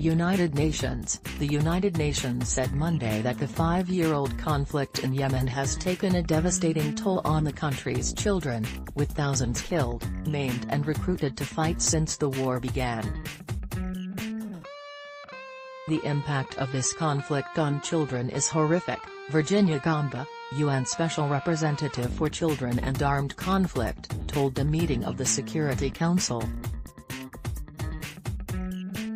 United Nations. The United Nations said Monday that the 5-year-old conflict in Yemen has taken a devastating toll on the country's children, with thousands killed, maimed and recruited to fight since the war began. The impact of this conflict on children is horrific, Virginia Gamba, UN Special Representative for Children and Armed Conflict, told a meeting of the Security Council.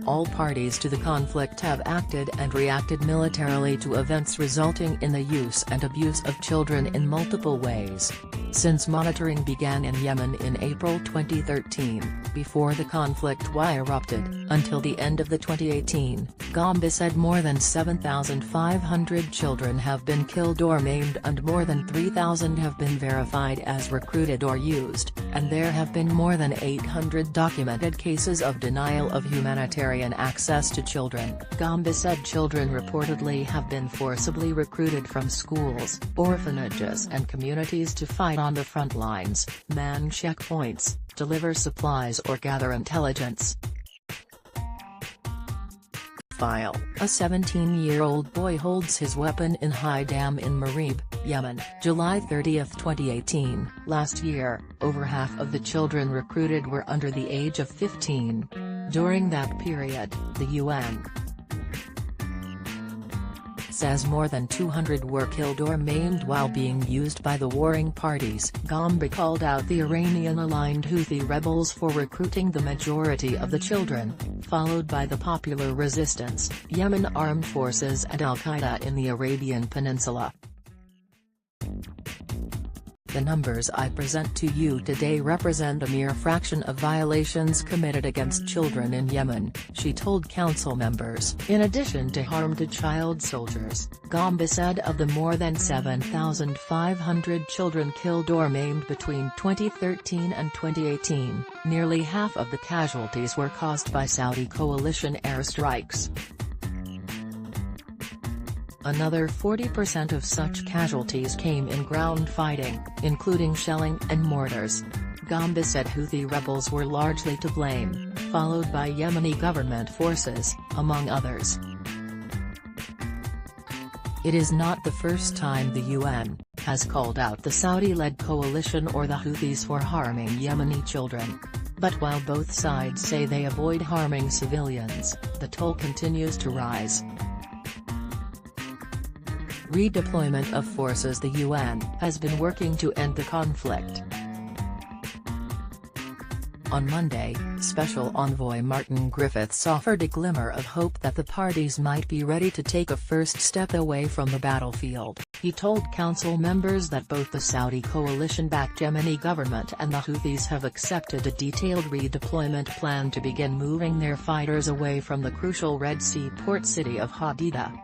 All parties to the conflict have acted and reacted militarily to events resulting in the use and abuse of children in multiple ways. Since monitoring began in Yemen in April 2013, before the conflict erupted, until the end of the 2018, Gamba said more than 7,500 children have been killed or maimed and more than 3,000 have been verified as recruited or used, and there have been more than 800 documented cases of denial of humanitarian access to children. Gamba said children reportedly have been forcibly recruited from schools, orphanages and communities to fight on the front lines, man checkpoints, deliver supplies or gather intelligence. File: a 17-year-old boy holds his weapon in high dam in Marib, Yemen, July 30, 2018. Last year, over half of the children recruited were under the age of 15. During that period, the UN says more than 200 were killed or maimed while being used by the warring parties. Gamba called out the Iranian-aligned Houthi rebels for recruiting the majority of the children, followed by the Popular Resistance, Yemen Armed Forces and Al-Qaeda in the Arabian Peninsula. The numbers I present to you today represent a mere fraction of violations committed against children in Yemen, she told council members. In addition to harmed child soldiers, Gamba said of the more than 7,500 children killed or maimed between 2013 and 2018, nearly half of the casualties were caused by Saudi coalition airstrikes. Another 40% of such casualties came in ground fighting, including shelling and mortars. Gamba said Houthi rebels were largely to blame, followed by Yemeni government forces, among others. It is not the first time the UN has called out the Saudi-led coalition or the Houthis for harming Yemeni children. But while both sides say they avoid harming civilians, the toll continues to rise. Redeployment of forces. The UN has been working to end the conflict. On Monday, Special Envoy Martin Griffiths offered a glimmer of hope that the parties might be ready to take a first step away from the battlefield. He told council members that both the Saudi coalition-backed Yemeni government and the Houthis have accepted a detailed redeployment plan to begin moving their fighters away from the crucial Red Sea port city of Hadida.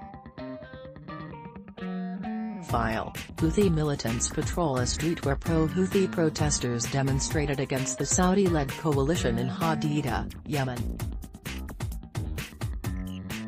File: Houthi militants patrol a street where pro-Houthi protesters demonstrated against the Saudi-led coalition in Hadida, Yemen.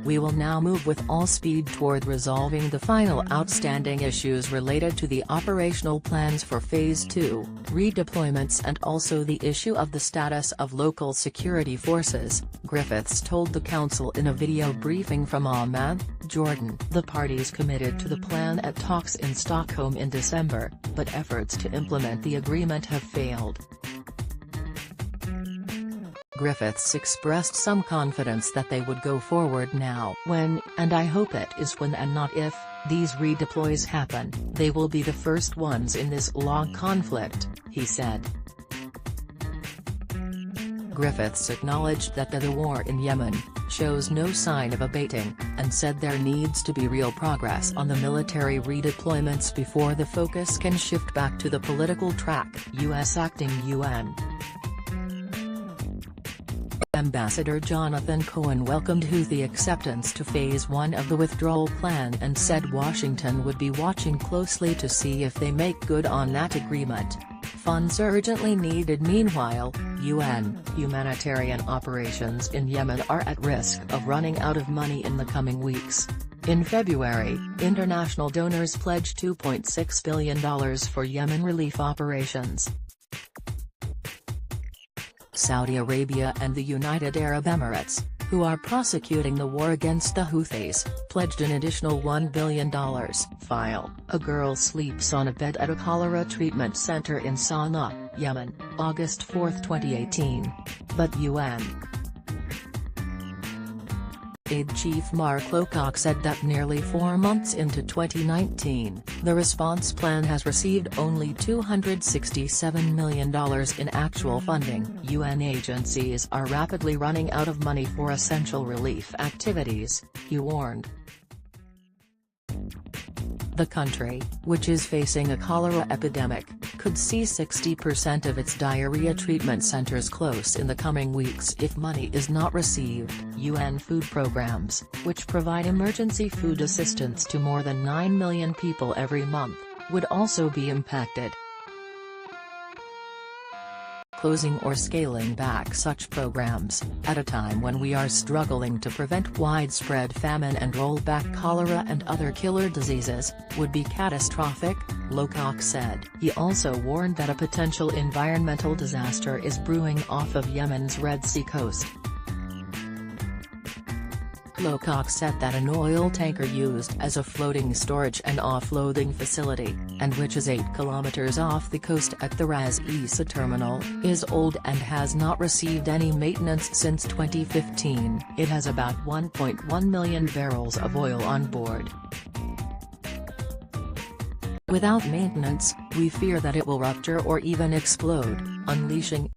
We will now move with all speed toward resolving the final outstanding issues related to the operational plans for Phase 2, redeployments and also the issue of the status of local security forces, Griffiths told the council in a video briefing from Amman, Jordan. The parties committed to the plan at talks in Stockholm in December, but efforts to implement the agreement have failed. Griffiths expressed some confidence that they would go forward now. When, and I hope it is when and not if, these redeploys happen, they will be the first ones in this long conflict, he said. Griffiths acknowledged that the war in Yemen shows no sign of abating, and said there needs to be real progress on the military redeployments before the focus can shift back to the political track. U.S. Acting UN Ambassador Jonathan Cohen welcomed Houthi acceptance to Phase 1 of the withdrawal plan and said Washington would be watching closely to see if they make good on that agreement. Funds urgently needed. Meanwhile, UN humanitarian operations in Yemen are at risk of running out of money in the coming weeks. In February, international donors pledged $2.6 billion for Yemen relief operations. Saudi Arabia and the United Arab Emirates who are prosecuting the war against the Houthis, pledged an additional $1 billion. File: a girl sleeps on a bed at a cholera treatment center in Sana'a, Yemen, August 4, 2018. But UN Aid Chief Mark Lowcock said that nearly 4 months into 2019, the response plan has received only $267 million in actual funding. UN agencies are rapidly running out of money for essential relief activities, he warned. The country, which is facing a cholera epidemic, could see 60% of its diarrhea treatment centers close in the coming weeks if money is not received. UN food programs, which provide emergency food assistance to more than 9 million people every month, would also be impacted. Closing or scaling back such programs, at a time when we are struggling to prevent widespread famine and roll back cholera and other killer diseases, would be catastrophic, Lowcock said. He also warned that a potential environmental disaster is brewing off of Yemen's Red Sea coast. Lowcock said that an oil tanker used as a floating storage and offloading facility, and which is 8 kilometers off the coast at the Ras Isa terminal, is old and has not received any maintenance since 2015. It has about 1.1 million barrels of oil on board. Without maintenance, we fear that it will rupture or even explode, unleashing